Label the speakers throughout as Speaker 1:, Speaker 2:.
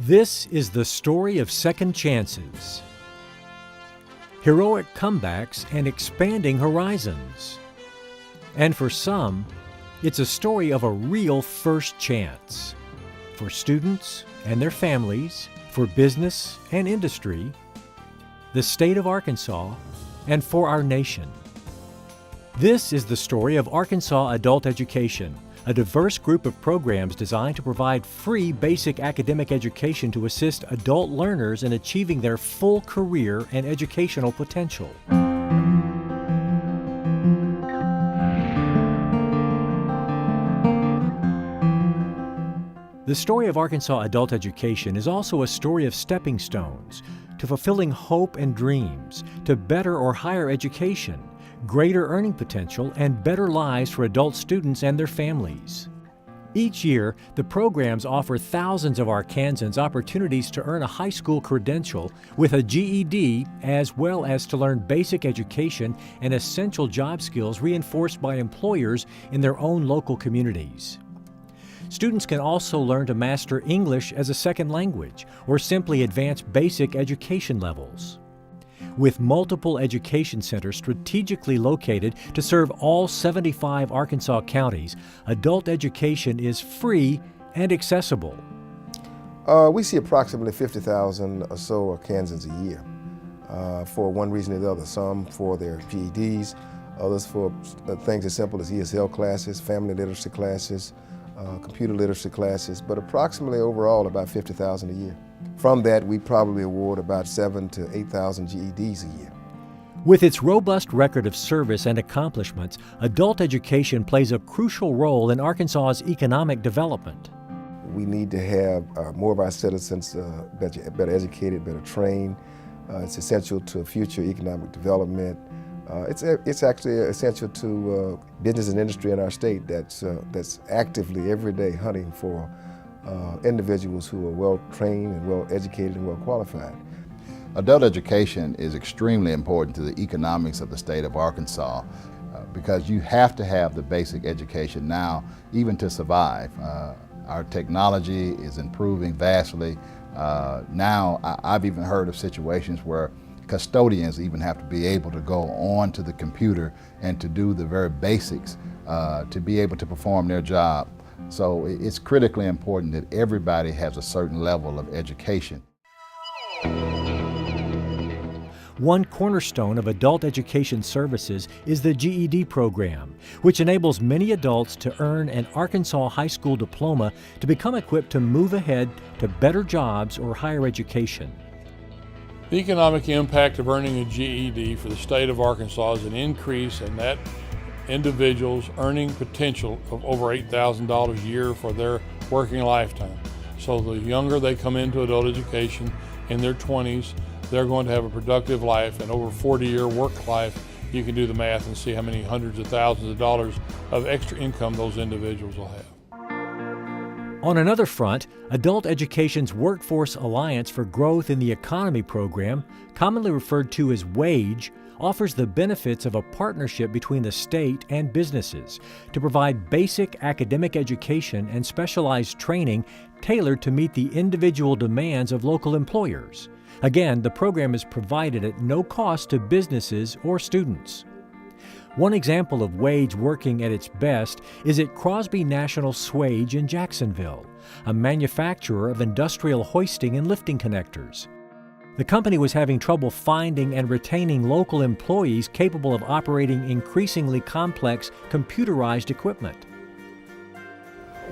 Speaker 1: This is the story of second chances, heroic comebacks, and expanding horizons. And for some, it's a story of a real first chance. For students and their families, for business and industry, the state of Arkansas, and for our nation. This is the story of Arkansas Adult Education, a diverse group of programs designed to provide free basic academic education to assist adult learners in achieving their full career and educational potential. The story of Arkansas Adult Education is also a story of stepping stones to fulfilling hope and dreams, to better or higher education, greater earning potential, and better lives for adult students and their families. Each year, the programs offer thousands of Arkansans opportunities to earn a high school credential with a GED, as well as to learn basic education and essential job skills reinforced by employers in their own local communities. Students can also learn to master English as a second language or simply advance basic education levels. With multiple education centers strategically located to serve all 75 Arkansas counties, adult education is free and accessible.
Speaker 2: We see approximately 50,000 or so Arkansans a year for one reason or the other. Some for their GEDs, others for things as simple as ESL classes, family literacy classes, computer literacy classes, but approximately overall about 50,000 a year. From that, we probably award about 7,000 to 8,000 GEDs a year.
Speaker 1: With its robust record of service and accomplishments, adult education plays a crucial role in Arkansas's economic development.
Speaker 2: We need to have more of our citizens better educated, better trained. It's essential to future economic development. It's actually essential to business and industry in our state that's actively every day hunting for individuals who are well trained and well educated and well qualified.
Speaker 3: Adult education is extremely important to the economics of the state of Arkansas because you have to have the basic education now even to survive. Our technology is improving vastly. Now I've even heard of situations where custodians even have to be able to go on to the computer and to do the very basics to be able to perform their job. So it's critically important that everybody has a certain level of education.
Speaker 1: One cornerstone of adult education services is the GED program, which enables many adults to earn an Arkansas high school diploma to become equipped to move ahead to better jobs or higher education.
Speaker 4: The economic impact of earning a GED for the state of Arkansas is an increase in that individual's earning potential of over $8,000 a year for their working lifetime. So the younger they come into adult education in their 20s, they're going to have a productive life, and over a 40-year work life, you can do the math and see how many hundreds of thousands of dollars of extra income those individuals will have.
Speaker 1: On another front, Adult Education's Workforce Alliance for Growth in the Economy program, commonly referred to as WAGE, offers the benefits of a partnership between the state and businesses to provide basic academic education and specialized training tailored to meet the individual demands of local employers. Again, the program is provided at no cost to businesses or students. One example of WAGE working at its best is at Crosby National Swage in Jacksonville, a manufacturer of industrial hoisting and lifting connectors. The company was having trouble finding and retaining local employees capable of operating increasingly complex computerized equipment.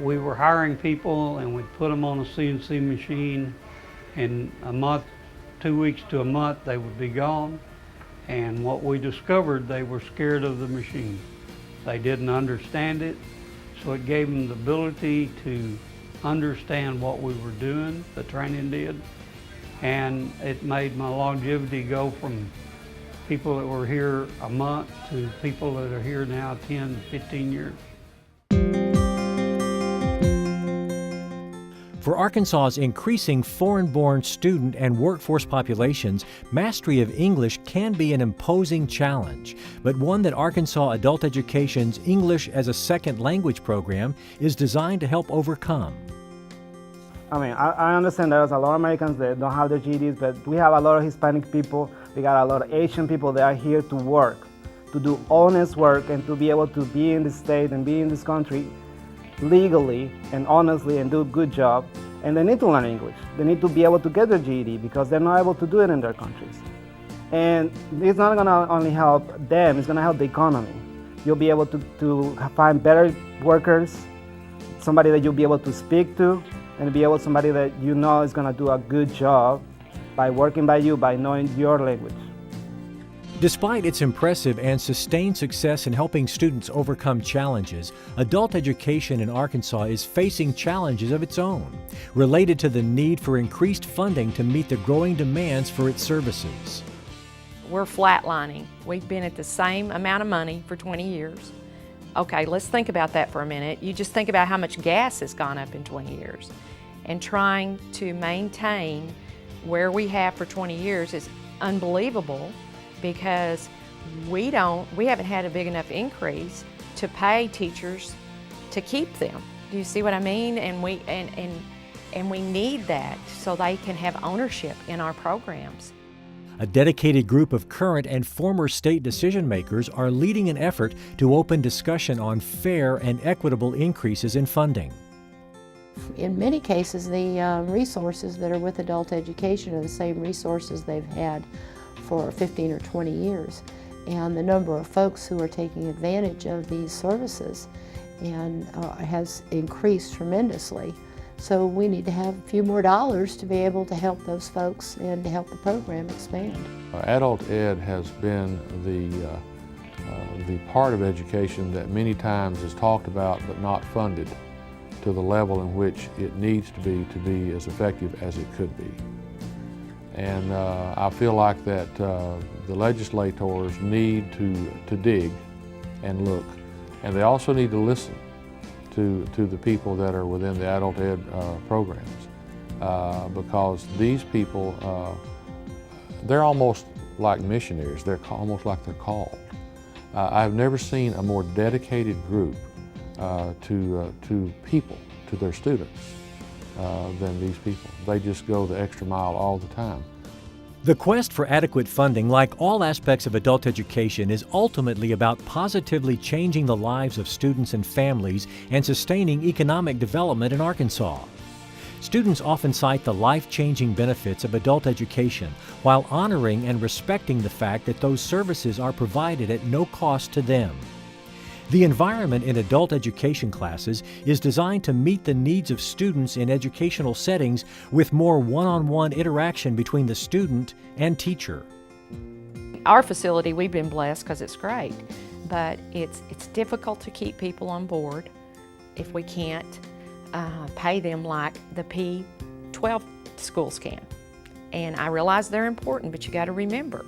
Speaker 5: We were hiring people and we'd put them on a CNC machine. In a month, 2 weeks to a month, they would be gone. And what we discovered, they were scared of the machine. They didn't understand it, so it gave them the ability to understand what we were doing, the training did, and it made my longevity go from people that were here a month to people that are here now 10, 15 years.
Speaker 1: For Arkansas's increasing foreign-born student and workforce populations, mastery of English can be an imposing challenge, but one that Arkansas Adult Education's English as a Second Language program is designed to help overcome.
Speaker 6: I mean, I understand there's a lot of Americans that don't have their GEDs, but we have a lot of Hispanic people, we got a lot of Asian people that are here to work, to do honest work, and to be able to be in this state and be in this country legally and honestly and do a good job. And they need to learn English. They need to be able to get their GED because they're not able to do it in their countries. And it's not gonna only help them, it's gonna help the economy. You'll be able to find better workers, somebody that you'll be able to speak to, and be able somebody that you know is gonna do a good job by working by you, by knowing your language.
Speaker 1: Despite its impressive and sustained success in helping students overcome challenges, adult education in Arkansas is facing challenges of its own, related to the need for increased funding to meet the growing demands for its services.
Speaker 7: We're flatlining. We've been at the same amount of money for 20 years. Okay, let's think about that for a minute. You just think about how much gas has gone up in 20 years. And trying to maintain where we have for 20 years is unbelievable because we haven't had a big enough increase to pay teachers to keep them. Do you see what I mean? And we need that so they can have ownership in our programs.
Speaker 1: A dedicated group of current and former state decision makers are leading an effort to open discussion on fair and equitable increases in funding.
Speaker 8: In many cases, the resources that are with adult education are the same resources they've had for 15 or 20 years. And the number of folks who are taking advantage of these services has increased tremendously. So we need to have a few more dollars to be able to help those folks and to help the program expand.
Speaker 9: Adult ed has been the part of education that many times is talked about but not funded to the level in which it needs to be as effective as it could be. And I feel like that the legislators need to dig and look, and they also need to listen to the people that are within the adult ed programs because these people, they're almost like missionaries. They're almost like they're called. I've never seen a more dedicated group to people, to their students, than these people. They just go the extra mile all the time.
Speaker 1: The quest for adequate funding, like all aspects of adult education, is ultimately about positively changing the lives of students and families and sustaining economic development in Arkansas. Students often cite the life-changing benefits of adult education while honoring and respecting the fact that those services are provided at no cost to them. The environment in adult education classes is designed to meet the needs of students in educational settings with more one-on-one interaction between the student and teacher.
Speaker 7: Our facility, we've been blessed because it's great, but it's difficult to keep people on board if we can't pay them like the P-12 schools can. And I realize they're important, but you got to remember,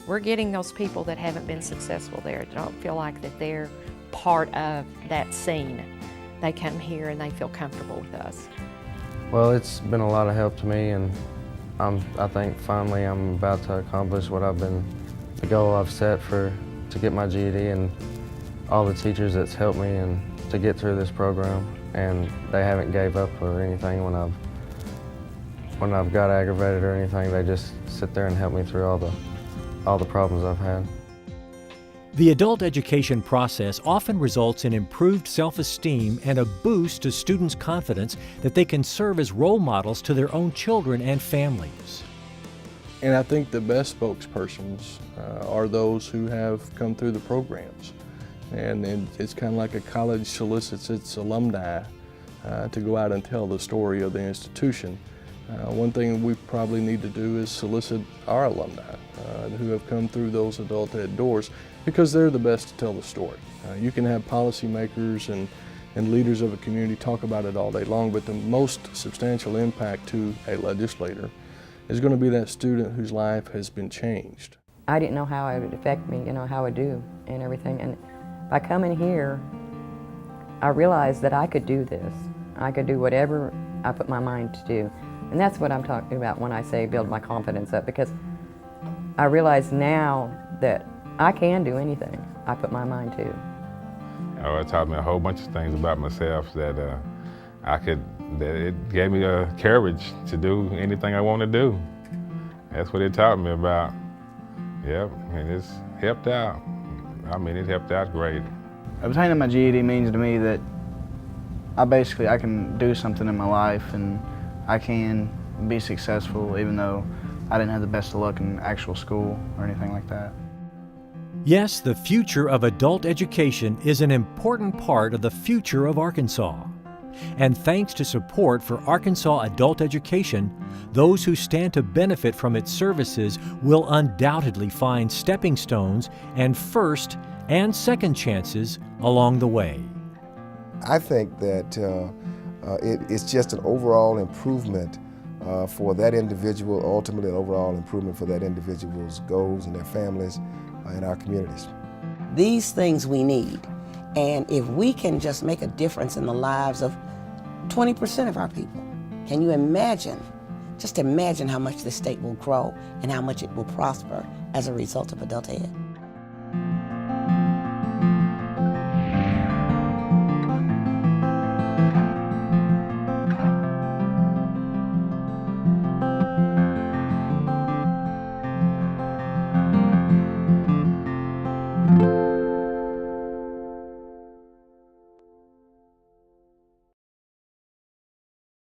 Speaker 7: we're getting those people that haven't been successful there, don't feel like that they're part of that scene. They come here and they feel comfortable with us.
Speaker 10: Well, it's been a lot of help to me, and I think finally I'm about to accomplish the goal I've set to get my GED, and all the teachers that's helped me and to get through this program, and they haven't gave up or anything when I've got aggravated or anything. They just sit there and help me through all the problems I've had.
Speaker 1: The adult education process often results in improved self-esteem and a boost to students' confidence that they can serve as role models to their own children and families.
Speaker 11: And I think the best spokespersons are those who have come through the programs. And it's kind of like a college solicits its alumni to go out and tell the story of the institution. One thing we probably need to do is solicit our alumni who have come through those adult ed doors, because they're the best to tell the story. You can have policymakers and leaders of a community talk about it all day long, but the most substantial impact to a legislator is going to be that student whose life has been changed.
Speaker 12: I didn't know how it would affect me, how it do and everything. And by coming here, I realized that I could do this. I could do whatever I put my mind to do. And that's what I'm talking about when I say build my confidence up, because I realize now that I can do anything I put my mind to.
Speaker 13: It taught me a whole bunch of things about myself that it gave me a courage to do anything I want to do. That's what it taught me about. Yep, and it's helped out. I mean, it helped out great.
Speaker 14: Obtaining my GED means to me that I can do something in my life and I can be successful even though I didn't have the best of luck in actual school or anything like that.
Speaker 1: Yes, the future of adult education is an important part of the future of Arkansas. And thanks to support for Arkansas adult education, those who stand to benefit from its services will undoubtedly find stepping stones and first and second chances along the way.
Speaker 2: I think that it's just an overall improvement for that individual, ultimately an overall improvement for that individual's goals and their families and our communities.
Speaker 15: These things we need, and if we can just make a difference in the lives of 20% of our people, can you imagine, just imagine how much this state will grow and how much it will prosper as a result of adult ed.